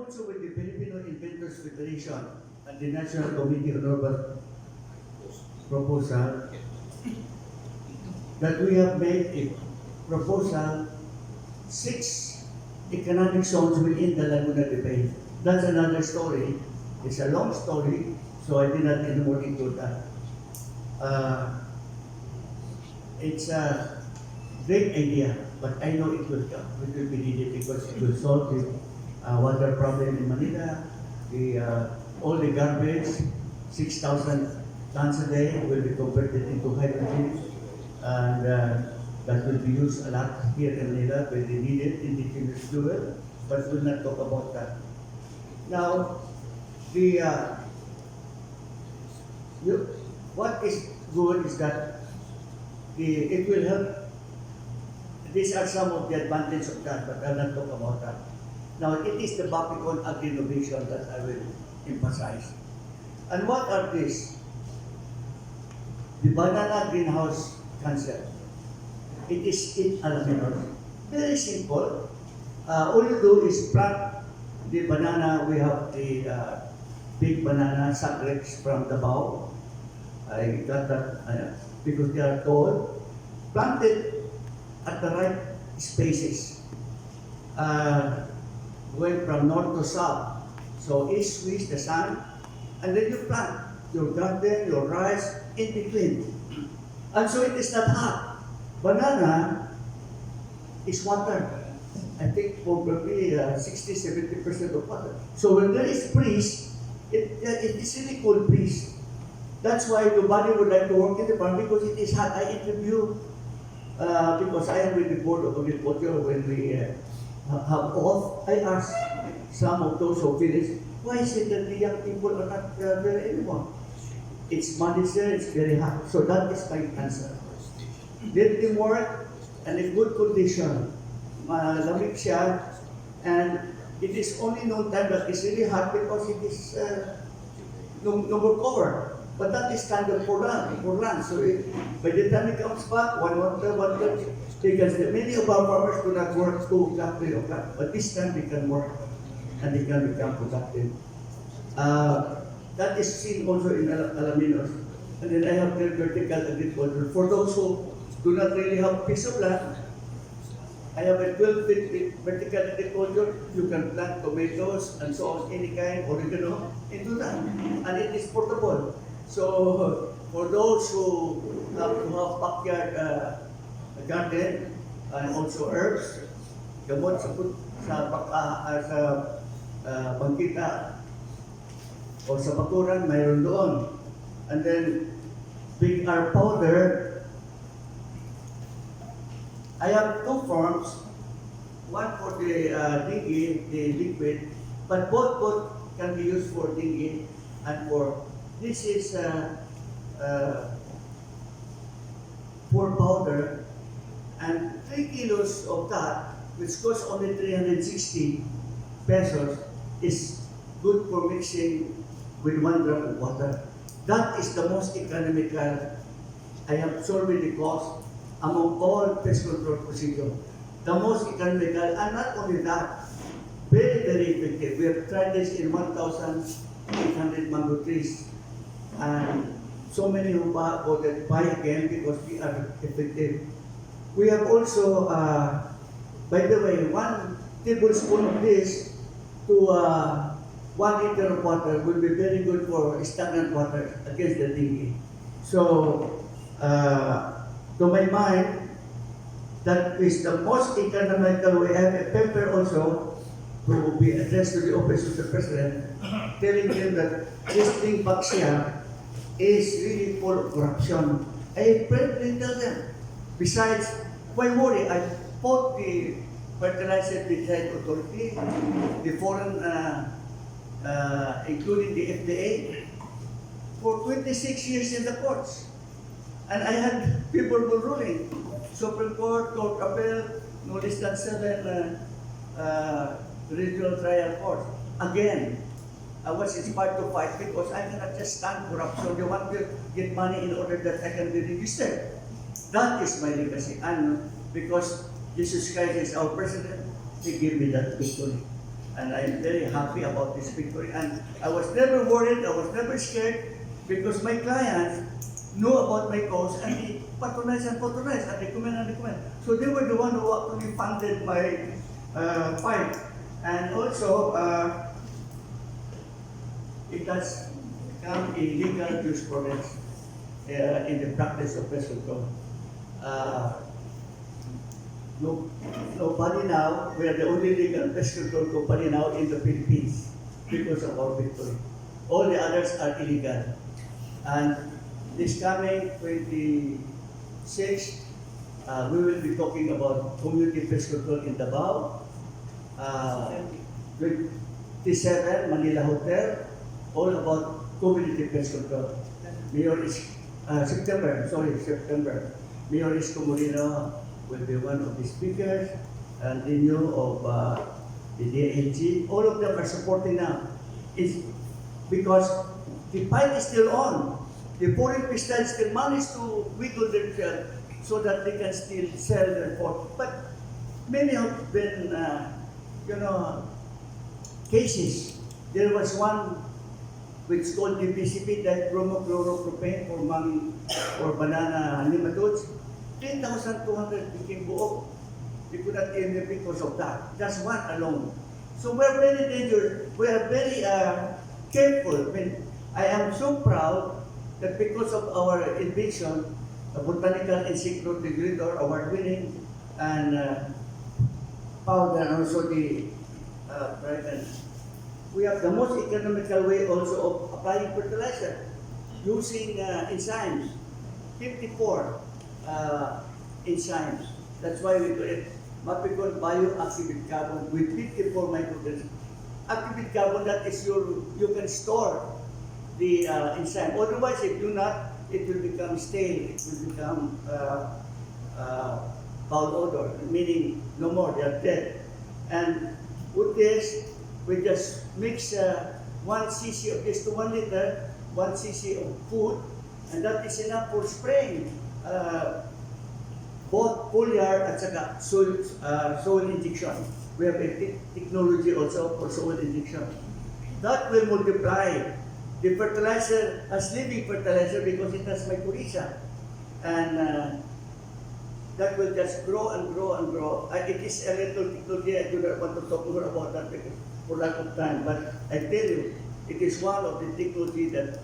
also with the Filipino Inventors Federation and the National Committee on Urban Proposal that we have made a proposal 6 economic zones within the Laguna de Bay. That's another story. It's a long story, so I did not get more into that. It's a great idea, but I know it will come. It will be needed because it will solve the water problem in Manila. All the garbage, 6,000 tons a day, will be converted into hydrogen, and that will be used a lot here in Manila where they need it, indigenous fuel, but we'll not talk about that. Now, what is good is that it will help. These are some of the advantages of that, but I'll not talk about that. Now, it is the MAPECON agri-innovation that I will emphasize. And what are these? The banana greenhouse concept. It is in aluminum. Very simple. All you do is plant the banana. We have the big banana sacklets from the bough. I got that because they are tall. Planted at the right spaces. Going from north to south. So east, west, the sun, and then you plant your garden, your rice in between. And so it is not hot. Banana is water. I think probably 60-70% of water. So when there is breeze, it is really cold breeze. That's why nobody would like to work in the farm because it is hot. I interview because I am with the Board of Agriculture when we have off. I ask some of those who finish, why is it that the young people are not there anymore? It's money there, it's very hot. So that is my answer. Let them work and in good condition. Lamig siya, and it is only no time that it's really hot because it is no cover. But that is kind of for land. So by the time it comes back, 1:30, because many of our farmers do not work 2 o'clock, 3 o'clock, but this time they can work and they can become productive. That is seen also in Alaminos. And then I have the vertical agriculture. For those who do not really have a piece of land, I have a 12-feet vertical agriculture. You can plant tomatoes and so on, any kind, oregano, into that. And it is portable. So for those who have to have backyard garden and also herbs, gamot sa bangkita o sa bakuran, mayroon doon. And then big R powder. I have 2 forms, one for the dinghy, the liquid, but both can be used for dinghy and for. This is for powder, and 3 kilos of that, which costs only 360 pesos, is good for mixing with 1 drop of water. That is the most economical. I have solved the cost among all pest control procedures. The most economical, and not only that, very, very effective. We have tried this in 1,800 mango trees. And so many who voted buy again because we are effective. We have also, by the way, 1 tablespoon of this to 1 liter of water will be very good for stagnant water against the dengue. So, to my mind, that is the most economical way. I have a paper also to be addressed to the office of the president, telling him that this thing back here is really full of corruption. I frankly tell them. Besides, why worry? I fought the Fertilizer Design Authority, the foreign, including the FDA, for 26 years in the courts. And I had people ruling. Supreme Court, Court of Appeal, no less than 7 regional trial courts. Again, I was inspired to fight because I cannot just stand corruption. They want to get money in order that I can be registered. That is my legacy. And because Jesus Christ is our president, He gave me that victory. And I'm very happy about this victory. And I was never worried, I was never scared, because my clients knew about my cause and they patronized and recommend. So they were the one who actually funded my fight. And also, it has become a legal jurisprudence in the practice of pest control. Nobody now, we are the only legal pest control company now in the Philippines because of our victory. All the others are illegal. And this coming 26, we will be talking about community pest control in Davao. 27, Manila Hotel, all about community pest control. Mayor is September. Mayor is Comorino will be one of the speakers, and the new of the DLG. All of them are supporting now. It's because the fight is still on. The foreign pesticides still manage to wiggle themselves so that they can still sell their pork. But many have been, cases. There was one which is called the PCP, that bromochloropropanil for banana nematodes. 10,200 became buo. We could not end it because of that. Just one alone. So we're very dangerous. We are very careful. I mean, I am so proud that because of our invention, the Botanical Encyclopedia award-winning and powder, and also the we have the most economical way also of applying fertilizer using enzymes. 54 enzymes. That's why we do it. MAPECON bioactive carbon with 54 micrograms. Active carbon, that is you can store the enzyme. Otherwise, if you not, it will become stale. It will become foul odor, meaning no more, they are dead. And with this, we just mix 1 cc of this to 1 liter, 1 cc of food, and that is enough for spraying both foliar at saka soil injection. We have a technology also for soil injection. That will multiply. The fertilizer as living fertilizer because it has mycorrhiza. And that will just grow and grow and grow. It is a little technology. I do not want to talk more about that because for lack of time. But I tell you, it is one of the technology that,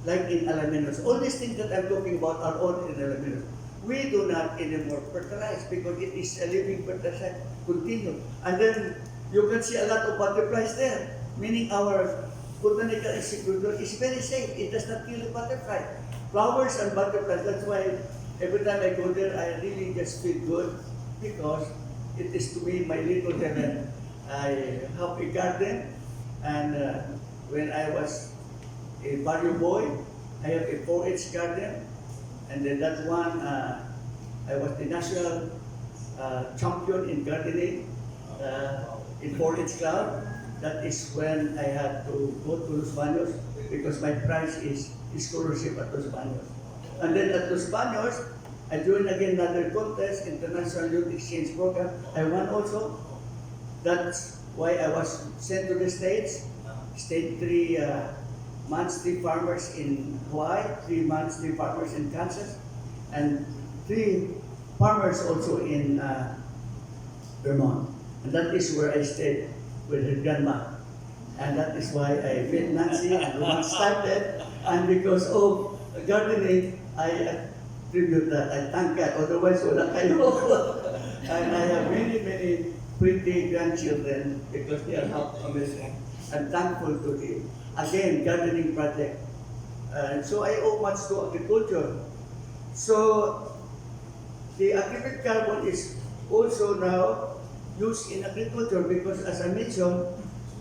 like in alaminos, all these things that I'm talking about are all in alaminos. We do not anymore fertilize because it is a living fertilizer, continue. And then you can see a lot of butterflies there, meaning our botanical encyclopedia is very safe. It does not kill the butterfly. Flowers and butterflies, that's why every time I go there, I really just feel good because it is to me my little heaven. I have a garden, and when I was a barrio boy, I have a 4-H garden, and then that one, I was the national champion in gardening in 4-H club. That is when I had to go to Los Baños because my prize is scholarship at Los Baños. And then at Los Baños, I joined again another contest, International Youth Exchange Program. I won also. That's why I was sent to the States. Stayed 3 months, 3 farmers in Hawaii, 3 months, 3 farmers in Kansas, and 3 farmers also in Vermont. And that is where I stayed with her grandma. And that is why I met Nancy and Roman started. And because of gardening, I attribute that. I thank God. Otherwise, wala kayo. And I have many, many pretty grandchildren because they are half amazing. I'm thankful to the, again, gardening project. And so I owe much to agriculture. So the activated carbon is also now used in agriculture because, as I mentioned,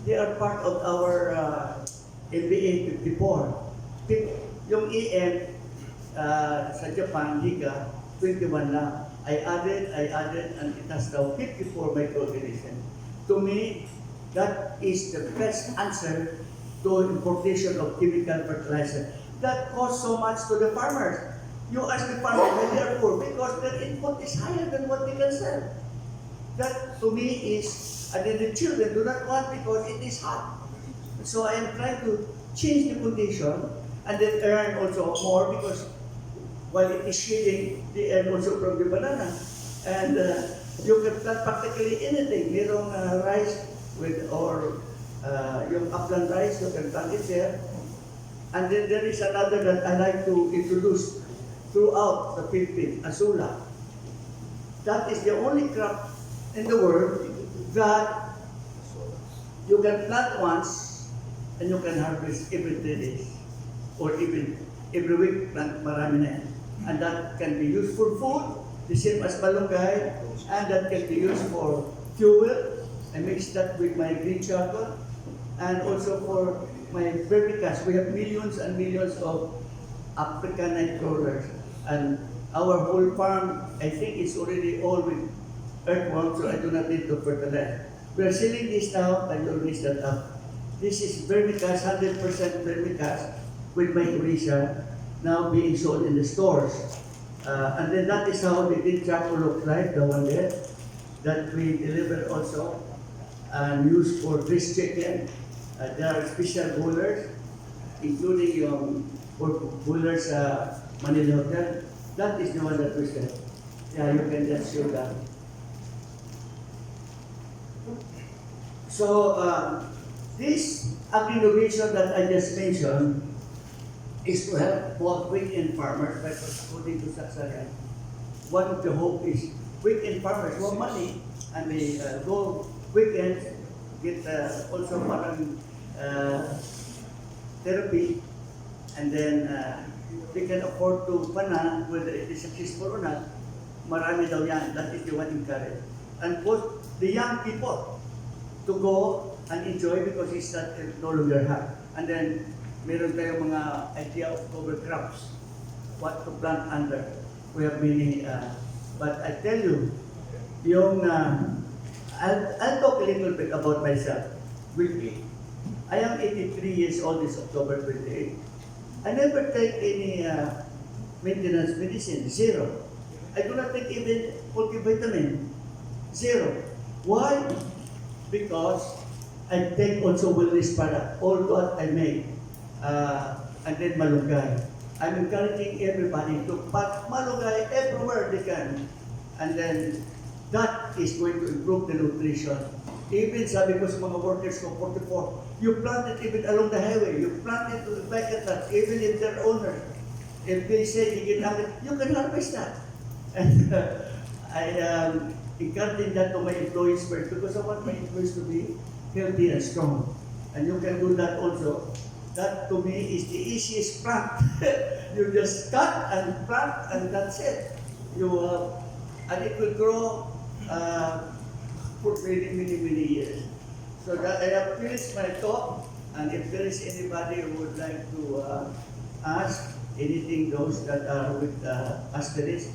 they are part of our MBA 54. Yung EM sa Japan, Liga, 21 na. I added, and it has now 54 microorganisms. To me, that is the best answer to importation of chemical fertilizer. That costs so much to the farmers. You ask the farmer why they are poor because their input is higher than what they can sell. That to me is And then the children do not want because it is hot. So I am trying to change the condition and then earn also more because while it is shading, they earn also from the banana. And you can plant practically anything. Merong rice with or yung upland rice, you can plant it there. And then there is another that I like to introduce throughout the Philippines, Azula. That is the only crop in the world that you can plant once and you can harvest every 3 days or even every week plant marami na yan. And that can be used for food, the same as malunggay, and that can be used for fuel. I mix that with my green charcoal and also for my vermicast. We have millions and millions of African night crawlers, and our whole farm, I think, is already all with earthworms, so I do not need to fertilize. We are selling this now, and you'll raise that up. This is vermicast, 100% vermicast with my Orisha, now being sold in the stores. And then that is how the green charcoal looks like, the one there, that we deliver also and use for grease chicken. There are special boilers, including yung boilers Manila Hotel. That is the one that we sell. Yeah, you can just show that. So this agri-innovation that I just mentioned is to help both weekend farmers, like according to Saksarian. One of the hope is weekend farmers want money and they go weekends, get also parang therapy, and then they can afford to pana, whether it is successful or not. Marami daw yan. That is the one encouraged. And both the young people to go and enjoy because it's not no longer hard. And then meron tayong mga idea of cover crops, what to plant under. We have many, but I tell you, yung, I'll talk a little bit about myself briefly. I am 83 years old this October 28. I never take any maintenance medicine, zero. I do not take even multivitamin, zero. Why? Because I take also wellness product, all what I make. And then malunggay. I'm encouraging everybody to pack malunggay everywhere they can. And then that is going to improve the nutrition. Even sabi ko sa mga workers ko, 44, you plant it even along the highway, you plant it to the packet that even if they're owner, if they say you can have it, you can harvest that. And I am encouraging that to my employees first because I want my employees to be healthy and strong. And you can do that also. That to me is the easiest plant. You just cut and plant and that's it. You and it will grow for many, many, many years. So that I have finished my talk, and if there is anybody who would like to ask anything, those that are with asterisk,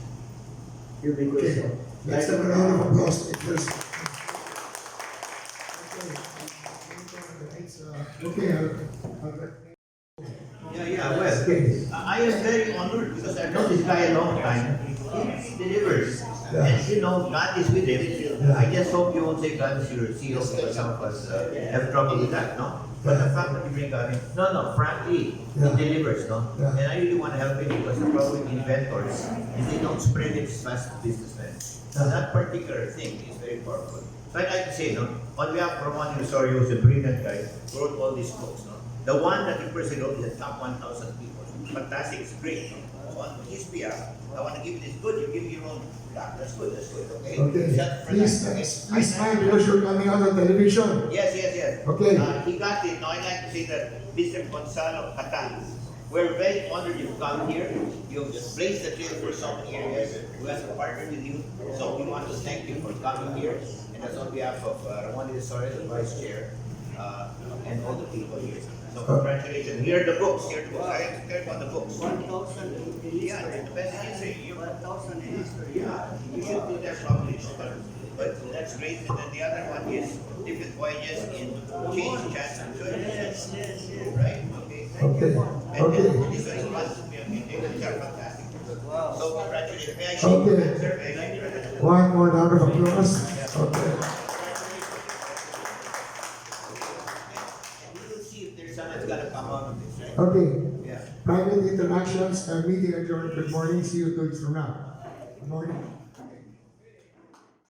you may do so. Next time, a round of applause. Okay, well, I am very honored because I've known this guy a long time. He delivers. Yeah. And you know, God is with him. Yeah. I just hope you won't say God is your CEO because some of us have trouble with that, no? But the fact that you bring God in, no, frankly, Yeah. he delivers, no? Yeah. And I really want to help him because the problem with inventors is they don't spread it as fast as businessmen. So that particular thing is very powerful. So I'd like to say, no, on behalf of Ramon Osorio, who's a brilliant guy, who wrote all these books, no? The one that he personally wrote is the top 1,000 people. Fantastic, it's great. So on his behalf, I want to give you this good, you give me your own black. That's good, okay? Okay, Shut for please, that, okay? please smile because you're coming out on television. Yes. Okay. He got it. Now I'd like to say that Mr. Gonzalo, Catan, we're very honored you've come here. You've blazed the trail for some areas. We have to partner with you. So we want to thank you for coming here. And that's on behalf of Ramon Osorio, the Vice Chair, and all the people here. So congratulations. Here are the books. I have to care about the books. 1,000 in Yeah, the best history. 1,000 in history. Yeah, you should do that published. But that's great. And then the other one is different voyages in change, chance, and choice. Yes. Right? Okay. Okay, And okay. this one is fun. These are fantastic. Wow. So congratulations. May I see Okay. you, sir? May I like to- One more round of applause. Okay. that's gonna come out of this, right? Okay. Yeah. Private interactions, meeting adjourned. Good morning. See you 2 weeks from now. Good morning.